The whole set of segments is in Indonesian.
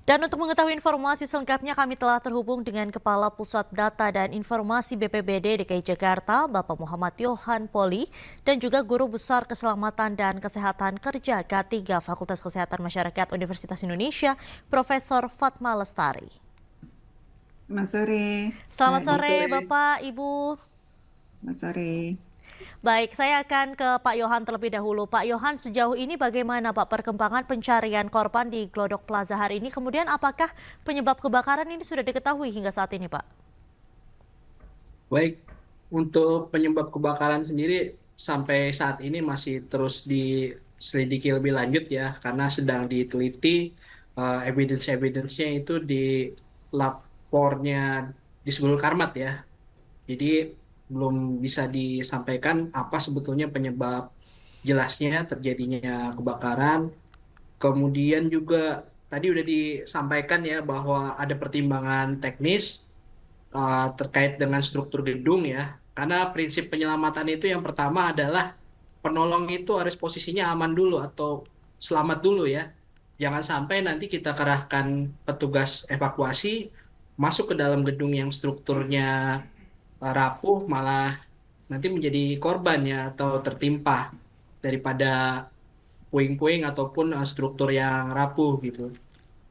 Dan untuk mengetahui informasi selengkapnya kami telah terhubung dengan Kepala Pusat Data dan Informasi BPBD DKI Jakarta, Bapak Muhammad Yohan Poli, dan juga Guru Besar Keselamatan dan Kesehatan Kerja K3 Fakultas Kesehatan Masyarakat Universitas Indonesia, Profesor Fatma Lestari. Selamat sore, Selamat Ibu. sore Bapak, Ibu. Selamat sore. Baik, saya akan ke Pak Yohan terlebih dahulu. Pak Yohan, sejauh ini bagaimana Pak perkembangan pencarian korban di Glodok Plaza hari ini? Kemudian apakah penyebab kebakaran ini sudah diketahui hingga saat ini, Pak? Baik, untuk penyebab kebakaran sendiri sampai saat ini masih terus diselidiki lebih lanjut ya, karena sedang diteliti evidence-evidence-nya itu di lapornya di Sgul Karmat ya. Jadi belum bisa disampaikan apa sebetulnya penyebab jelasnya terjadinya kebakaran. Kemudian juga tadi udah disampaikan ya bahwa ada pertimbangan teknis terkait dengan struktur gedung ya. Karena prinsip penyelamatan itu yang pertama adalah penolong itu harus posisinya aman dulu atau selamat dulu ya. Jangan sampai nanti kita kerahkan petugas evakuasi masuk ke dalam gedung yang strukturnya rapuh malah nanti menjadi korban ya atau tertimpa daripada puing-puing ataupun struktur yang rapuh gitu.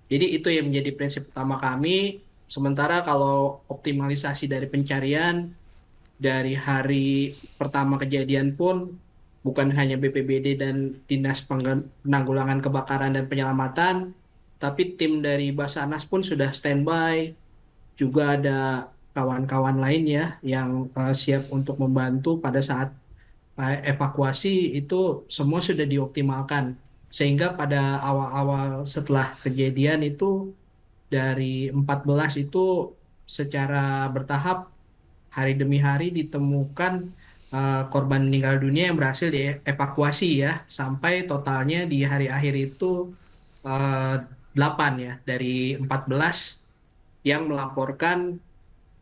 Jadi itu yang menjadi prinsip utama kami. Sementara kalau optimalisasi dari pencarian dari hari pertama kejadian pun bukan hanya BPBD dan Dinas Penanggulangan Kebakaran dan Penyelamatan, tapi tim dari Basarnas pun sudah standby. Juga ada kawan-kawan lain ya yang siap untuk membantu pada saat evakuasi itu semua sudah dioptimalkan. Sehingga pada awal-awal setelah kejadian itu dari 14 itu secara bertahap hari demi hari ditemukan korban meninggal dunia yang berhasil dievakuasi ya sampai totalnya di hari akhir itu eh, 8 ya dari 14 yang melaporkan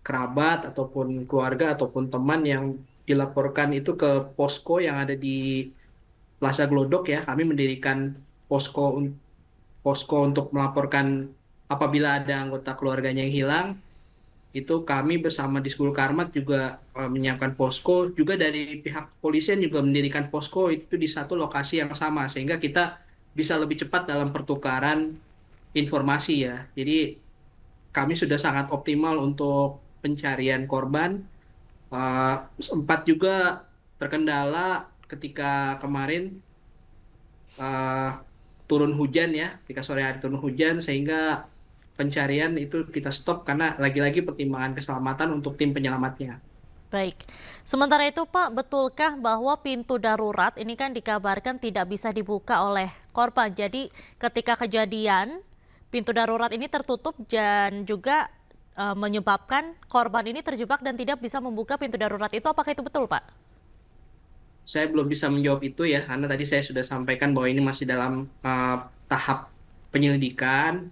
kerabat ataupun keluarga ataupun teman yang dilaporkan itu ke posko yang ada di Plaza Glodok ya. Kami mendirikan posko posko untuk melaporkan apabila ada anggota keluarganya yang hilang. Itu kami bersama di School Karmat juga menyiapkan posko. Juga dari pihak kepolisian juga mendirikan posko itu di satu lokasi yang sama sehingga kita bisa lebih cepat dalam pertukaran informasi ya. Jadi kami sudah sangat optimal untuk pencarian korban. Sempat juga terkendala ketika kemarin eh, turun hujan ya, ketika sore hari turun hujan sehingga pencarian itu kita stop karena lagi-lagi pertimbangan keselamatan untuk tim penyelamatnya. Baik. Sementara itu, Pak, betulkah bahwa pintu darurat ini kan dikabarkan tidak bisa dibuka oleh korban? Jadi, ketika kejadian, pintu darurat ini tertutup dan juga menyebabkan korban ini terjebak dan tidak bisa membuka pintu darurat itu. Apakah itu betul, Pak? Saya belum bisa menjawab itu ya, karena tadi saya sudah sampaikan bahwa ini masih dalam tahap penyelidikan.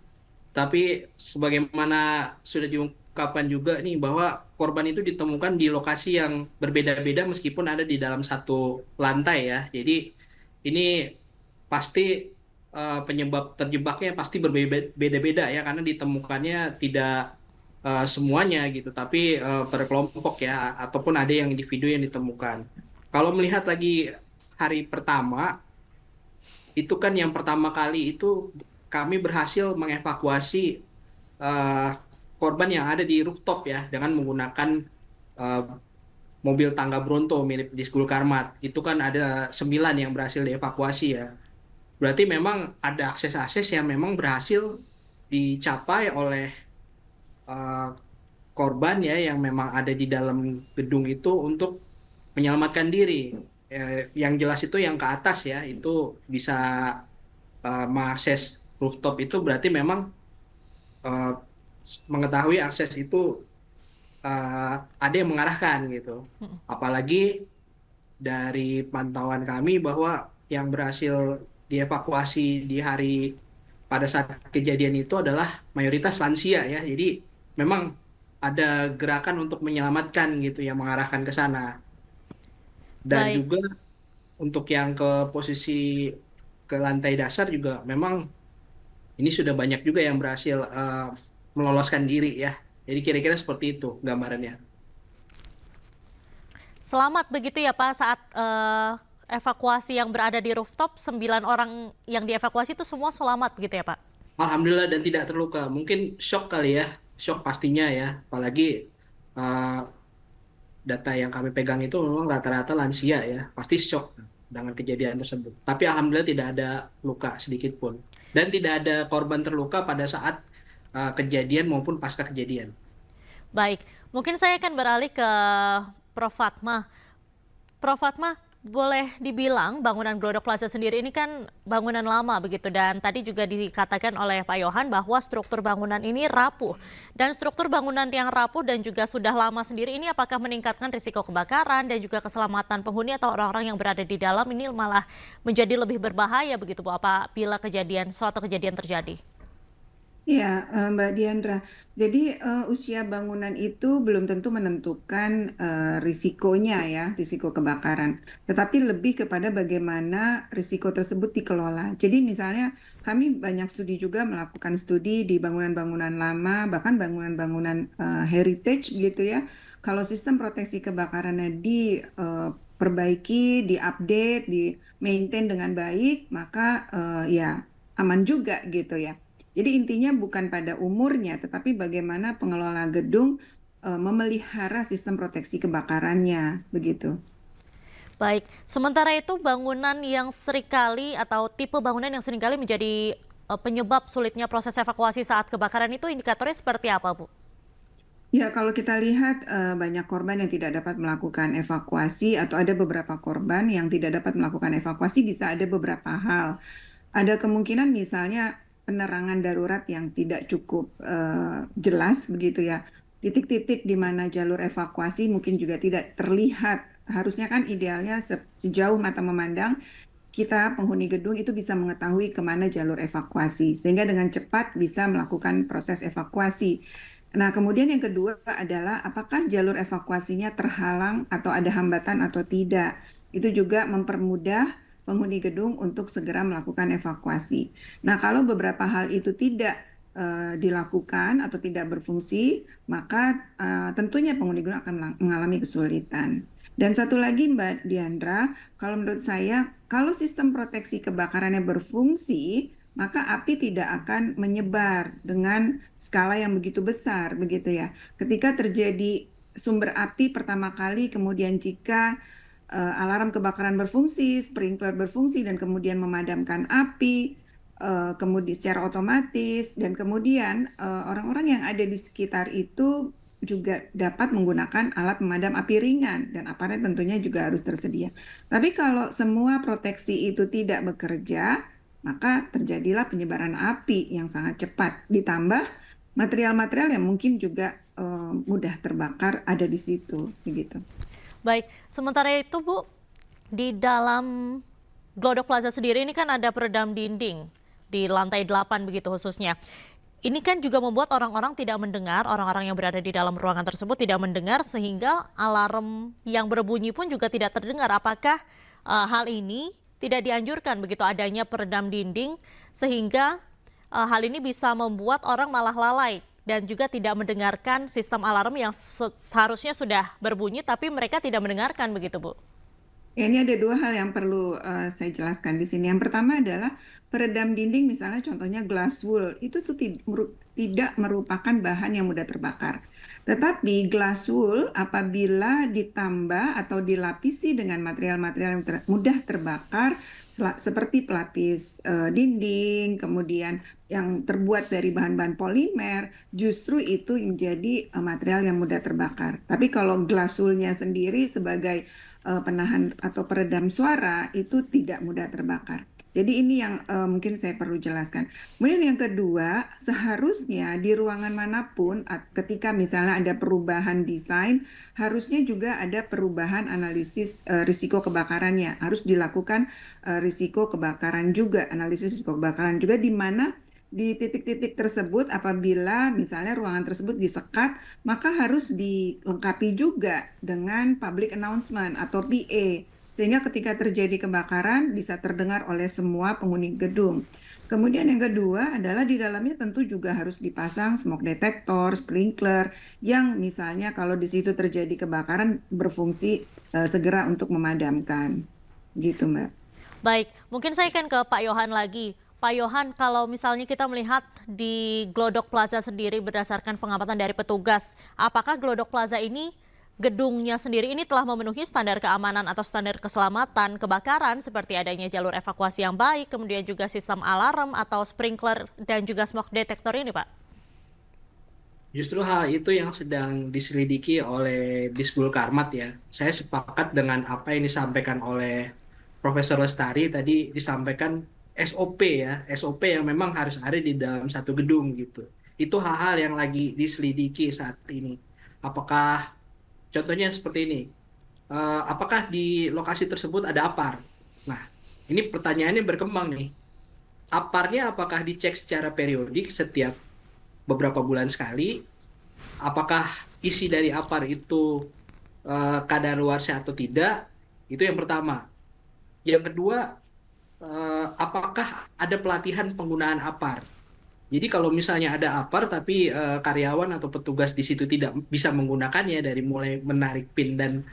Tapi sebagaimana sudah diungkapkan juga nih bahwa korban itu ditemukan di lokasi yang berbeda-beda meskipun ada di dalam satu lantai ya. Jadi ini pasti penyebab terjebaknya pasti berbeda-beda ya karena ditemukannya tidak semuanya gitu, tapi per kelompok ya ataupun ada yang individu yang ditemukan. Kalau melihat lagi hari pertama itu kan yang pertama kali itu kami berhasil mengevakuasi eh, korban yang ada di rooftop ya dengan menggunakan eh, mobil tangga Bronto mirip di School Karmat. Itu kan ada 9 yang berhasil dievakuasi ya. Berarti memang ada akses-akses yang memang berhasil dicapai oleh eh, korban ya yang memang ada di dalam gedung itu untuk menyelamatkan diri. Yang jelas itu yang ke atas ya, itu bisa mengakses rooftop itu berarti memang eh, mengetahui akses itu ada yang mengarahkan gitu. Apalagi dari pantauan kami bahwa yang berhasil dievakuasi di hari pada saat kejadian itu adalah mayoritas lansia ya. Jadi memang ada gerakan untuk menyelamatkan gitu yang mengarahkan ke sana. Dan Baik. juga untuk yang ke posisi ke lantai dasar juga memang Ini sudah banyak juga yang berhasil meloloskan diri ya. Jadi kira-kira seperti itu gambarannya. Selamat begitu ya Pak saat evakuasi yang berada di rooftop, 9 orang yang dievakuasi itu semua selamat begitu ya Pak? Alhamdulillah dan tidak terluka. Mungkin shock kali ya, shock pastinya ya. Apalagi uh, data yang kami pegang itu memang rata-rata lansia ya, pasti shock dengan kejadian tersebut. Tapi alhamdulillah tidak ada luka sedikit pun. Dan tidak ada korban terluka pada saat kejadian maupun pasca kejadian. Baik, mungkin saya akan beralih ke Prof. Fatma. Prof. Fatma, boleh dibilang bangunan Glodok Plaza sendiri ini kan bangunan lama begitu, dan tadi juga dikatakan oleh Pak Yohan bahwa struktur bangunan ini rapuh. Dan struktur bangunan yang rapuh dan juga sudah lama sendiri ini apakah meningkatkan risiko kebakaran dan juga keselamatan penghuni atau orang-orang yang berada di dalam ini malah menjadi lebih berbahaya begitu Bu apabila suatu kejadian terjadi? Ya, Mbak Diandra. Jadi usia bangunan itu belum tentu menentukan risikonya ya, risiko kebakaran. Tetapi lebih kepada bagaimana risiko tersebut dikelola. Jadi misalnya kami banyak studi juga melakukan studi di bangunan-bangunan lama, bahkan bangunan-bangunan heritage gitu ya. Kalau sistem proteksi kebakarannya diperbaiki, diupdate, di-maintain dengan baik, maka ya aman juga gitu ya. Jadi intinya bukan pada umurnya, tetapi bagaimana pengelola gedung memelihara sistem proteksi kebakarannya, begitu. Baik, sementara itu bangunan yang seringkali atau tipe bangunan yang seringkali menjadi penyebab sulitnya proses evakuasi saat kebakaran itu indikatornya seperti apa, Bu? Ya, kalau kita lihat banyak korban yang tidak dapat melakukan evakuasi atau ada beberapa korban yang tidak dapat melakukan evakuasi bisa ada beberapa hal. Ada kemungkinan misalnya penerangan darurat yang tidak cukup jelas begitu ya. Titik-titik di mana jalur evakuasi mungkin juga tidak terlihat. Harusnya kan idealnya sejauh mata memandang kita penghuni gedung itu bisa mengetahui kemana jalur evakuasi sehingga dengan cepat bisa melakukan proses evakuasi. Nah, kemudian yang kedua adalah apakah jalur evakuasinya terhalang atau ada hambatan atau tidak. Itu juga mempermudah penghuni gedung untuk segera melakukan evakuasi. Nah, kalau beberapa hal itu tidak dilakukan atau tidak berfungsi, maka tentunya penghuni gedung akan mengalami kesulitan. Dan satu lagi Mbak Diandra, kalau menurut saya, kalau sistem proteksi kebakarannya berfungsi, maka api tidak akan menyebar dengan skala yang begitu besar, begitu ya. Ketika terjadi sumber api pertama kali, kemudian jika alarm kebakaran berfungsi, sprinkler berfungsi, dan kemudian memadamkan api, kemudian secara otomatis, dan kemudian orang-orang yang ada di sekitar itu juga dapat menggunakan alat pemadam api ringan, dan aparat tentunya juga harus tersedia. Tapi kalau semua proteksi itu tidak bekerja, maka terjadilah penyebaran api yang sangat cepat. Ditambah material-material yang mungkin juga mudah terbakar ada di situ, begitu. Baik, sementara itu Bu, di dalam Glodok Plaza sendiri ini kan ada peredam dinding di lantai 8 begitu khususnya. Ini kan juga membuat orang-orang tidak mendengar, orang-orang yang berada di dalam ruangan tersebut tidak mendengar sehingga alarm yang berbunyi pun juga tidak terdengar. Apakah hal ini tidak dianjurkan begitu adanya peredam dinding sehingga hal ini bisa membuat orang malah lalai dan juga tidak mendengarkan sistem alarm yang seharusnya sudah berbunyi tapi mereka tidak mendengarkan begitu Bu? Ya, ini ada dua hal yang perlu saya jelaskan di sini. Yang pertama adalah peredam dinding, misalnya contohnya glass wool, itu tuh tidak merupakan bahan yang mudah terbakar. Tetapi glass wool apabila ditambah atau dilapisi dengan material-material yang mudah terbakar, seperti pelapis dinding, kemudian yang terbuat dari bahan-bahan polimer, justru itu menjadi material yang mudah terbakar. Tapi kalau glass wool-nya sendiri sebagai penahan atau peredam suara itu tidak mudah terbakar. Jadi ini yang mungkin saya perlu jelaskan. Kemudian yang kedua, seharusnya di ruangan manapun ketika misalnya ada perubahan desain, harusnya juga ada perubahan analisis risiko kebakarannya. Harus dilakukan risiko kebakaran juga, analisis risiko kebakaran juga di mana di titik-titik tersebut apabila misalnya ruangan tersebut disekat, maka harus dilengkapi juga dengan public announcement atau PA sehingga ketika terjadi kebakaran bisa terdengar oleh semua penghuni gedung. Kemudian yang kedua adalah di dalamnya tentu juga harus dipasang smoke detector, sprinkler, yang misalnya kalau di situ terjadi kebakaran berfungsi segera untuk memadamkan. Gitu, Mbak. Baik, mungkin saya akan ke Pak Yohan lagi. Pak Yohan, kalau misalnya kita melihat di Glodok Plaza sendiri berdasarkan pengamatan dari petugas, apakah Glodok Plaza ini gedungnya sendiri ini telah memenuhi standar keamanan atau standar keselamatan kebakaran seperti adanya jalur evakuasi yang baik, kemudian juga sistem alarm atau sprinkler dan juga smoke detector ini, Pak? Justru hal itu yang sedang diselidiki oleh Disbul Karmat ya. Saya sepakat dengan apa yang disampaikan oleh Profesor Lestari tadi, disampaikan SOP ya, SOP yang memang harus ada di dalam satu gedung gitu. Itu hal-hal yang lagi diselidiki saat ini. Apakah contohnya seperti ini, apakah di lokasi tersebut ada APAR? Nah, ini pertanyaannya berkembang nih. APARnya apakah dicek secara periodik setiap beberapa bulan sekali? Apakah isi dari APAR itu kadaluarsa atau tidak? Itu yang pertama. Yang kedua, apakah ada pelatihan penggunaan APAR? Jadi kalau misalnya ada APAR tapi karyawan atau petugas di situ tidak bisa menggunakannya dari mulai menarik PIN dan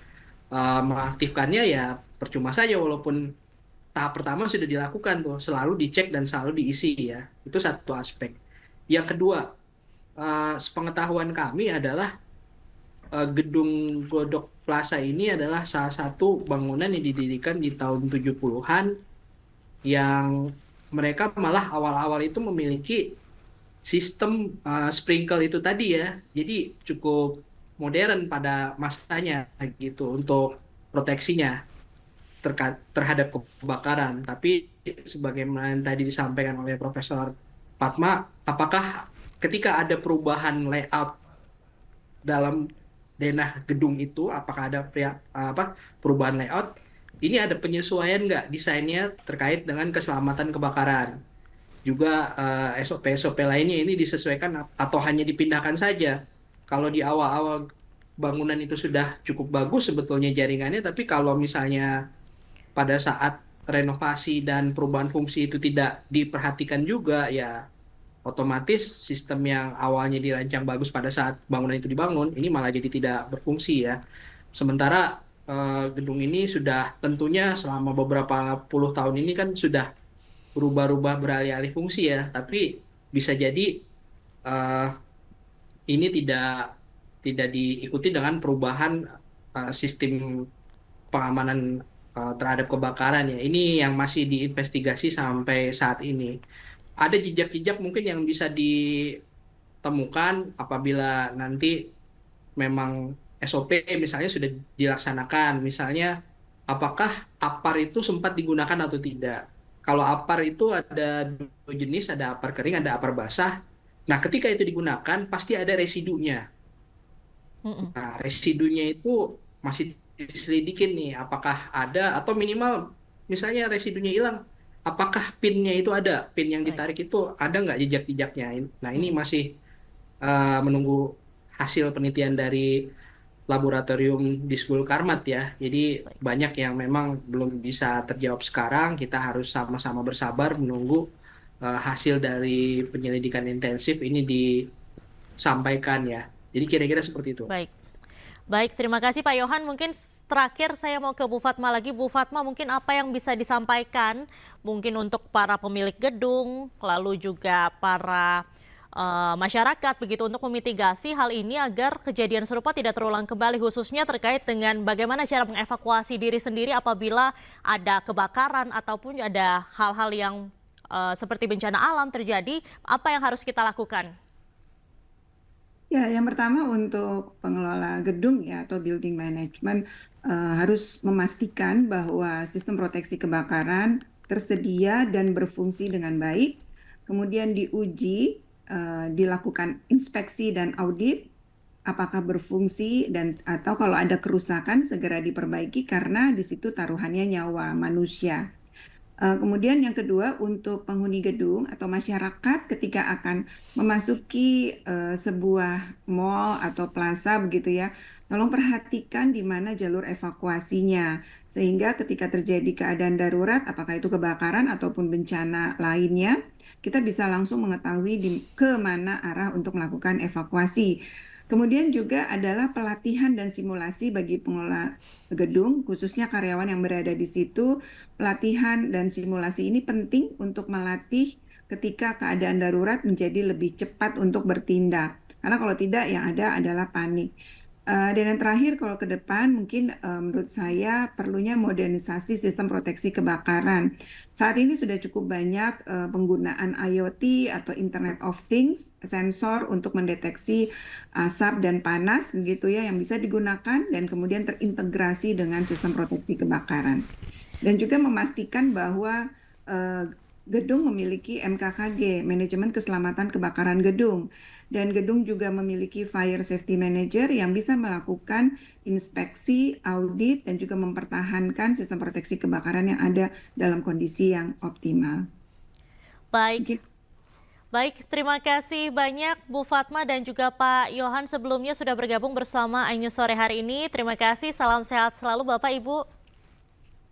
mengaktifkannya, ya percuma saja walaupun tahap pertama sudah dilakukan tuh, selalu dicek dan selalu diisi ya. Itu satu aspek. Yang kedua, sepengetahuan kami adalah gedung Glodok Plaza ini adalah salah satu bangunan yang didirikan di tahun 70-an yang mereka malah awal-awal itu memiliki sistem sprinkle itu tadi ya. Jadi cukup modern pada masanya gitu untuk proteksinya terhadap kebakaran. Tapi sebagaimana yang tadi disampaikan oleh Profesor Fatma, apakah ketika ada perubahan layout dalam denah gedung itu, apakah ada perubahan layout? Ini ada penyesuaian nggak desainnya terkait dengan keselamatan kebakaran? Juga SOP-SOP lainnya ini disesuaikan atau hanya dipindahkan saja? Kalau di awal-awal bangunan itu sudah cukup bagus sebetulnya jaringannya, tapi kalau misalnya pada saat renovasi dan perubahan fungsi itu tidak diperhatikan juga, ya otomatis sistem yang awalnya dirancang bagus pada saat bangunan itu dibangun, ini malah jadi tidak berfungsi ya. Sementara gedung ini sudah tentunya selama beberapa puluh tahun ini kan sudah berubah-ubah beralih-alih fungsi ya, tapi bisa jadi eh, ini tidak diikuti dengan perubahan sistem pengamanan terhadap kebakaran ya. Ini yang masih diinvestigasi sampai saat ini. Ada jejak-jejak mungkin yang bisa ditemukan apabila nanti memang SOP misalnya sudah dilaksanakan. Misalnya, apakah APAR itu sempat digunakan atau tidak? Kalau APAR itu ada dua jenis, ada APAR kering, ada APAR basah. Nah, ketika itu digunakan, pasti ada residunya. Mm-mm. Nah, residunya itu masih diselidikin nih, apakah ada atau minimal misalnya residunya hilang, apakah pinnya itu ada, pin yang Baik. ditarik itu ada nggak jejak-jejaknya. Nah, ini Mm-mm. masih menunggu hasil penelitian dari laboratorium Disbul Karmat ya. Jadi Baik. banyak yang memang belum bisa terjawab sekarang. Kita harus sama-sama bersabar menunggu hasil dari penyelidikan intensif ini disampaikan ya. Jadi kira-kira seperti itu. Baik. Baik, terima kasih Pak Yohan. Mungkin terakhir saya mau ke Bu Fatma lagi. Bu Fatma, mungkin apa yang bisa disampaikan mungkin untuk para pemilik gedung, lalu juga para masyarakat begitu untuk memitigasi hal ini agar kejadian serupa tidak terulang kembali, khususnya terkait dengan bagaimana cara mengevakuasi diri sendiri apabila ada kebakaran ataupun ada hal-hal yang seperti bencana alam terjadi, apa yang harus kita lakukan? Ya, yang pertama untuk pengelola gedung ya atau building management harus memastikan bahwa sistem proteksi kebakaran tersedia dan berfungsi dengan baik. Kemudian diuji, dilakukan inspeksi dan audit apakah berfungsi dan atau kalau ada kerusakan segera diperbaiki karena di situ taruhannya nyawa manusia. Kemudian yang kedua untuk penghuni gedung atau masyarakat ketika akan memasuki sebuah mall atau plaza begitu ya, tolong perhatikan di mana jalur evakuasinya Sehingga ketika terjadi keadaan darurat, apakah itu kebakaran ataupun bencana lainnya, kita bisa langsung mengetahui ke mana arah untuk melakukan evakuasi. Kemudian juga adalah pelatihan dan simulasi bagi pengelola gedung, khususnya karyawan yang berada di situ. Pelatihan dan simulasi ini penting untuk melatih ketika keadaan darurat menjadi lebih cepat untuk bertindak. Karena kalau tidak, yang ada adalah panik. Dan yang terakhir, kalau ke depan mungkin menurut saya perlunya modernisasi sistem proteksi kebakaran. Saat ini sudah cukup banyak penggunaan IoT atau Internet of Things, sensor untuk mendeteksi asap dan panas, begitu ya, yang bisa digunakan dan kemudian terintegrasi dengan sistem proteksi kebakaran. Dan juga memastikan bahwa gedung memiliki MKKG, Manajemen Keselamatan Kebakaran Gedung. Dan gedung juga memiliki Fire Safety Manager yang bisa melakukan inspeksi, audit, dan juga mempertahankan sistem proteksi kebakaran yang ada dalam kondisi yang optimal. Baik, baik, terima kasih banyak Bu Fatma dan juga Pak Yohan sebelumnya sudah bergabung bersama iNews sore hari ini. Terima kasih, salam sehat selalu Bapak Ibu.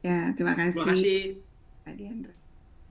Ya, terima Terima kasih, kasih. Pak Diandra.